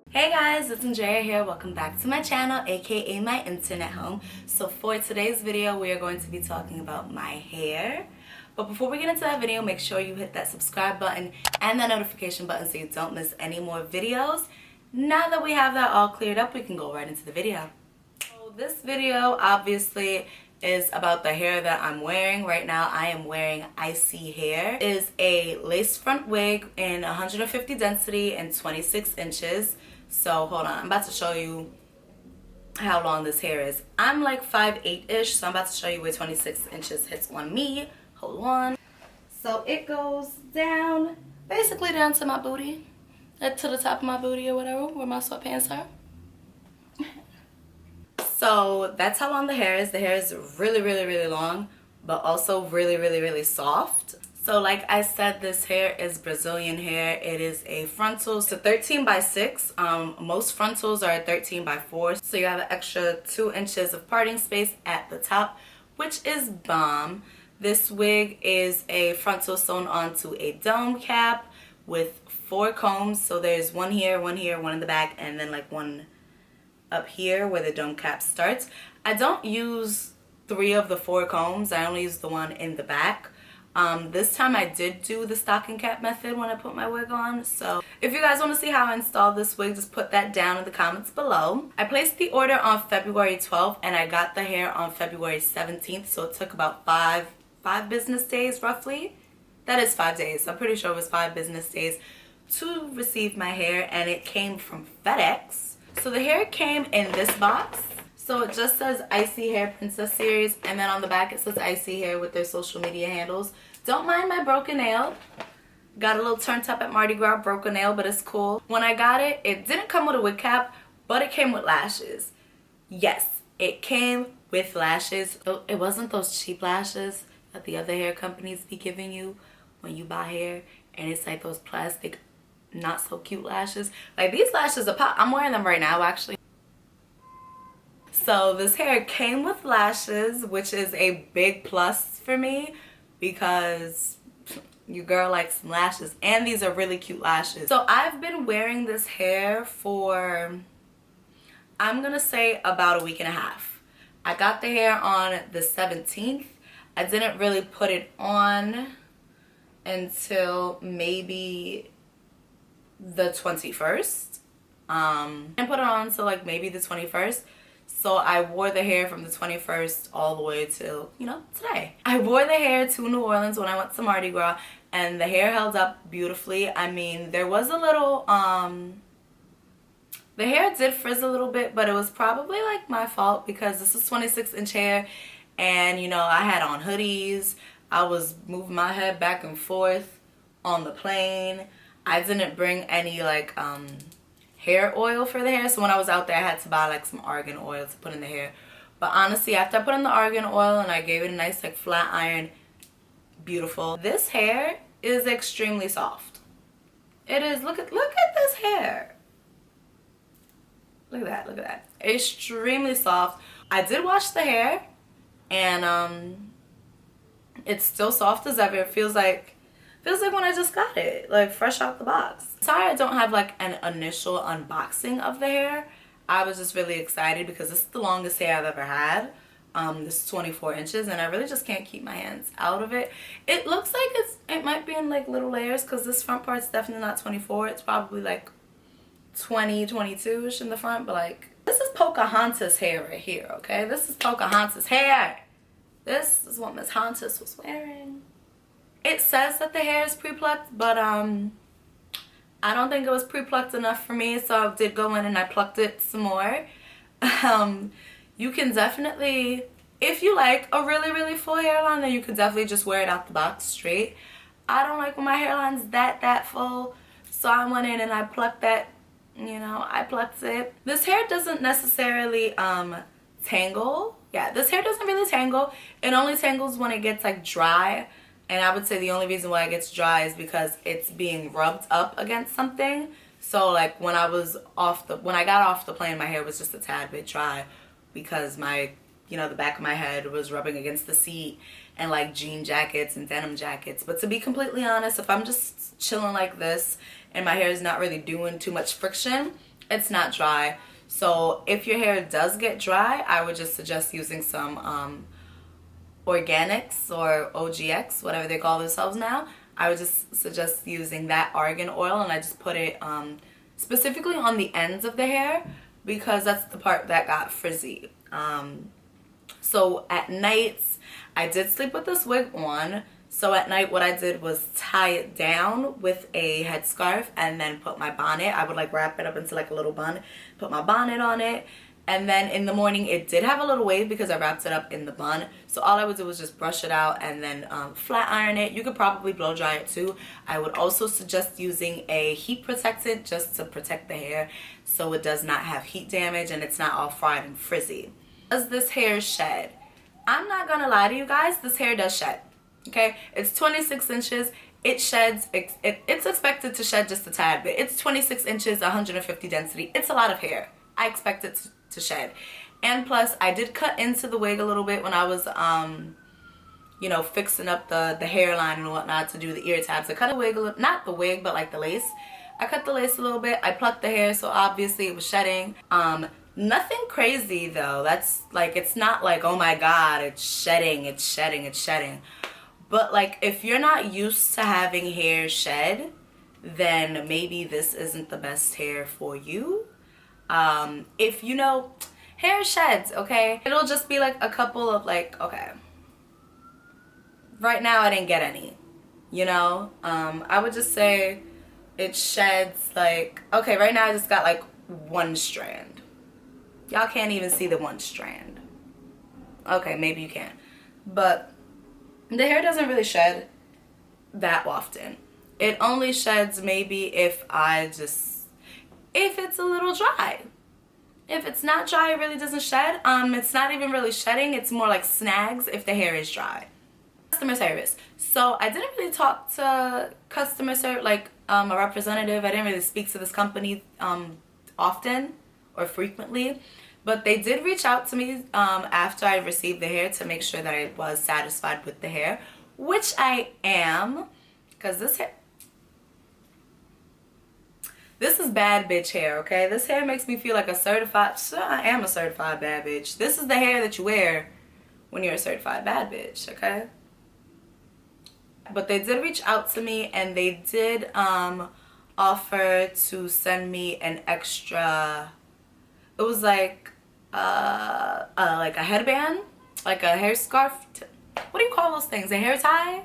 Hey guys, it's Andrea here. Welcome back to my channel, aka my internet home. So for today's video, we are going to be talking about my hair. But before we get into that video, make sure you hit that subscribe button and that notification button so you don't miss any more videos. Now that we have that all cleared up, we can go right into the video. So this video obviously is about the hair that I'm wearing. Right now I am wearing Isee hair. It is a lace front wig in 150 density and 26 inches. So hold on, I'm about to show you how long this hair is. I'm like 5'8"-ish, so I'm about to show you where 26 inches hits on me. Hold on. So it goes down, basically down to my booty, to the top of my booty or whatever, where my sweatpants are. So that's how long the hair is. The hair is really long, but also really soft. So like I said, this hair is Brazilian hair. It is a frontal, so 13 by 6. Most frontals are 13 by 4. So you have an extra 2 inches of parting space at the top, which is bomb. This wig is a frontal sewn onto a dome cap with 4 combs. So there's one here, one in the back, and then like one up here where the dome cap starts. I don't use 3 of the 4 combs. I only use the one in the back. This time I did do the stocking cap method when I put my wig on. So if you guys want to see how I installed this wig, just put that down in the comments below. I placed the order on February 12th and I got the hair on February 17th. So it took about five business days roughly. That is 5 days. I'm pretty sure it was 5 business days to receive my hair, and it came from FedEx. So the hair came in this box. So it just says Isee Hair Princess Series, and then on the back it says Isee Hair with their social media handles. Don't mind my broken nail. Got a little turned up at Mardi Gras, broken nail, but it's cool. When I got it, it didn't come with a wig cap, but it came with lashes. Yes, it came with lashes. It wasn't those cheap lashes that the other hair companies be giving you when you buy hair, and it's like those plastic, not so cute lashes. Like these lashes are pop. I'm wearing them right now actually. So this hair came with lashes, which is a big plus for me because your girl likes some lashes, and these are really cute lashes. So I've been wearing this hair for, I'm gonna say, about a week and a half. I got the hair on the 17th. I didn't really put it on until maybe the 21st. And put it on until like maybe the 21st. So I wore the hair from the 21st all the way till, you know, today. I wore the hair to New Orleans when I went to Mardi Gras, and the hair held up beautifully. I mean, there was a little, the hair did frizz a little bit, but it was probably like my fault because this is 26-inch hair, and you know, I had on hoodies. I was moving my head back and forth on the plane. I didn't bring any like, hair oil for the hair, so when I was out there I had to buy like some argan oil to put in the hair. But honestly, after I put in the argan oil and I gave it a nice like flat iron, beautiful. This hair is extremely soft. It is. Look at this hair. Look at that. Extremely soft. I did wash the hair, and it's still soft as ever. It feels like when I just got it, like fresh out the box. Sorry I don't have like an initial unboxing of the hair. I was just really excited because this is the longest hair I've ever had. This is 24 inches and I really just can't keep my hands out of it. It looks like it might be in like little layers because this front part's definitely not 24. It's probably like 20, 22-ish in the front, but like, this is Pocahontas hair right here, okay? This is Pocahontas hair. This is what Miss Hontas was wearing. It says that the hair is pre-plucked, but I don't think it was pre-plucked enough for me, so I did go in and I plucked it some more. You can definitely, if you like a really full hairline, then you could definitely just wear it out the box straight. I don't like when my hairline's that full, so I went in and I plucked that, you know, I plucked it. This hair doesn't necessarily tangle. Yeah, this hair doesn't really tangle. It only tangles when it gets like dry. And I would say the only reason why it gets dry is because it's being rubbed up against something. So like when I got off the plane, my hair was just a tad bit dry because my, you know, the back of my head was rubbing against the seat and like jean jackets and denim jackets. But to be completely honest, if I'm just chilling like this and my hair is not really doing too much friction, it's not dry. So if your hair does get dry, I would just suggest using some organics or OGX, whatever they call themselves now. I would just suggest using that argan oil, and I just put it specifically on the ends of the hair because that's the part that got frizzy. So at nights, I did sleep with this wig on. So at night, what I did was tie it down with a headscarf and then put my bonnet. I would like wrap it up into like a little bun, put my bonnet on it. And then in the morning, it did have a little wave because I wrapped it up in the bun. So all I would do was just brush it out and then flat iron it. You could probably blow dry it too. I would also suggest using a heat protectant just to protect the hair so it does not have heat damage and it's not all fried and frizzy. Does this hair shed? I'm not gonna lie to you guys, this hair does shed. Okay, it's 26 inches. It sheds, it's expected to shed just a tad bit. It's 26 inches, 150 density. It's a lot of hair. I expect it to shed. And plus, I did cut into the wig a little bit when I was, you know, fixing up the hairline and whatnot to do the ear tabs. I cut the wig a little, not the wig, but like the lace. I cut the lace a little bit. I plucked the hair, so obviously it was shedding. Nothing crazy though. That's like, it's not like, oh my God, it's shedding, it's shedding, it's shedding. But like, if you're not used to having hair shed, then maybe this isn't the best hair for you. If you know, hair sheds, okay? It'll just be like a couple of like, okay. Right now I didn't get any, you know? I would just say it sheds like, okay, right now I just got like one strand. Y'all can't even see the one strand. Okay, maybe you can. But the hair doesn't really shed that often. It only sheds maybe if it's a little dry. If it's not dry, it really doesn't shed. It's not even really shedding. It's more like snags if the hair is dry. Customer service. So I didn't really talk to customer service, like a representative. I didn't really speak to this company often or frequently. But they did reach out to me after I received the hair to make sure that I was satisfied with the hair, which I am, because this is bad bitch hair, okay? This hair makes me feel like a certified, I am a certified bad bitch. This is the hair that you wear when you're a certified bad bitch, okay? But they did reach out to me and they did offer to send me an extra, it was like a headband, like a hair scarf. What do you call those things? A hair tie?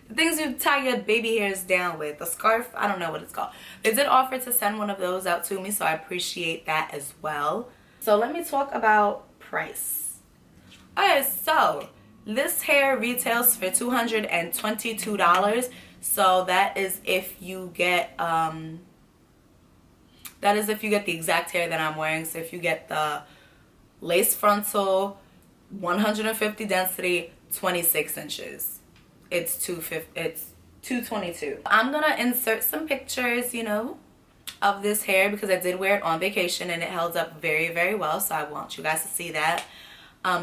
The things you tie your baby hairs down with. A scarf? I don't know what it's called. They did offer to send one of those out to me, so I appreciate that as well. So let me talk about price. Okay, so this hair retails for $222. So that is if you get the exact hair that I'm wearing. So if you get the lace frontal, 150 density, 26 inches, it's $222. I'm gonna insert some pictures, you know, of this hair because I did wear it on vacation and it held up very, very well. So I want you guys to see that.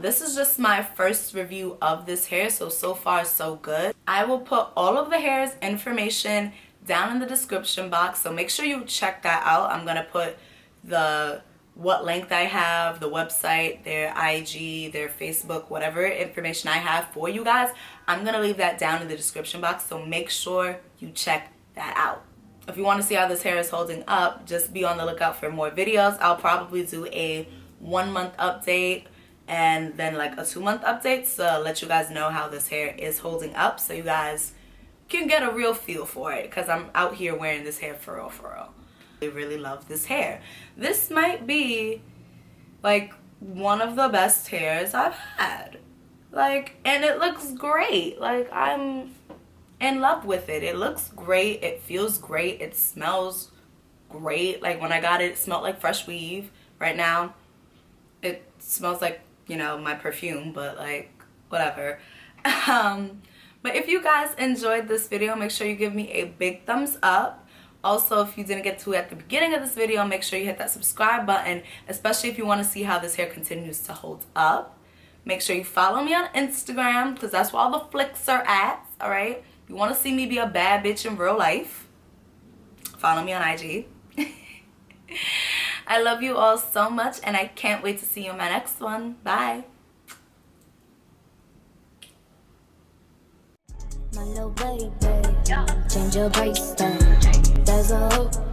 This is just my first review of this hair, so far so good. I will put all of the hair's information down in the description box, so make sure you check that out. I'm gonna put what length I have, the website, their IG, their Facebook, whatever information I have for you guys. I'm gonna leave that down in the description box, so make sure you check that out. If you want to see how this hair is holding up, just be on the lookout for more videos. I'll probably do a 1-month update and then like a 2-month update to let you guys know how this hair is holding up, so you guys can get a real feel for it, because I'm out here wearing this hair for real, for real. I really love this hair. This might be like one of the best hairs I've had. Like, and it looks great. Like, I'm in love with it. It looks great. It feels great. It smells great. Like, when I got it, it smelled like fresh weave. Right now, it smells like, you know, my perfume, but like, whatever. But if you guys enjoyed this video, make sure you give me a big thumbs up. Also, if you didn't get to it at the beginning of this video, make sure you hit that subscribe button, especially if you want to see how this hair continues to hold up. Make sure you follow me on Instagram, because that's where all the flicks are at, alright? If you want to see me be a bad bitch in real life, follow me on IG. I love you all so much, and I can't wait to see you in my next one. Bye. My little baby, change your bracelet. There's a hope.